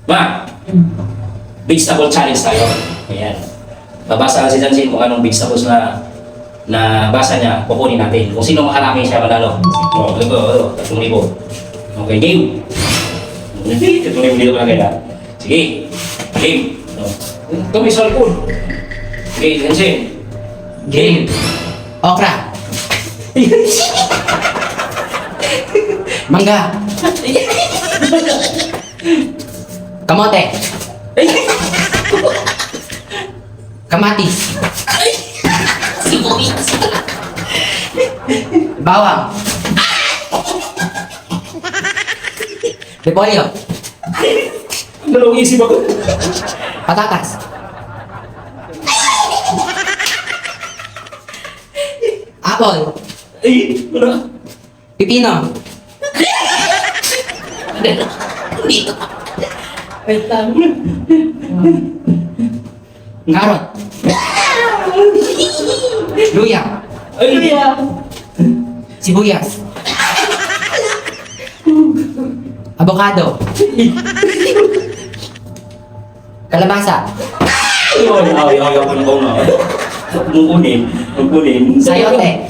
Ma, vegetable challenge tayo. Ayan. Babasa lang si Jansin kung anong vegetables na basa niya, kukunin natin. Kung sino makarami siya, manalo. O, ito, 3,000. Okay, game. 3,000 dito na kaya. Sige, game. Ito may cellphone. Okay, Jansin. Game. Okra. Mangga. Kamote. Kamatis. Bawang. Repolyo. Dalawang isip ako. Patatas. Apple. Ay, wala. Pipino. Dito. Wait lang. Carrot. Luya. Ay, Kuya. Sibuyas. Avocado. Kalabasa. ayaw ko ng bauna. Kukunin. Sayote.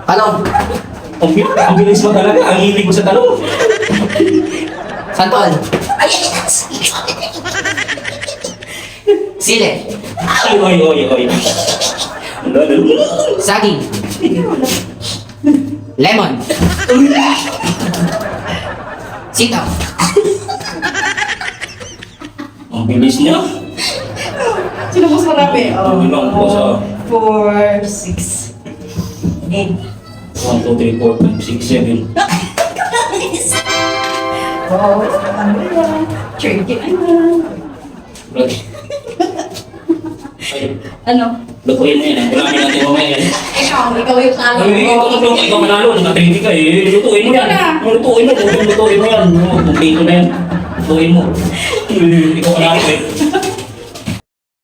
Talong. Ang bilis mo talaga. Ang hilig mo sa talong. Santol. Sili. Oy. Saging. Lemon. Sitaw. Ang bilis niya. Sino mas marami? Ito lang po sa 4, 6, 8. 1, 2, 3, 4, 5, 6, 7. Wow, ano yan? Tricky ano? Ano? Lutuin mo yan. Kailangan natin mamaya yan. Ikaw yung talo Ikaw manalo. Nakatrindi ka eh. Lutuin mo yan. Lutuin mo. Lutuin mo yan. Kumpleto na yan. Lutuin mo. Ikaw manalo eh.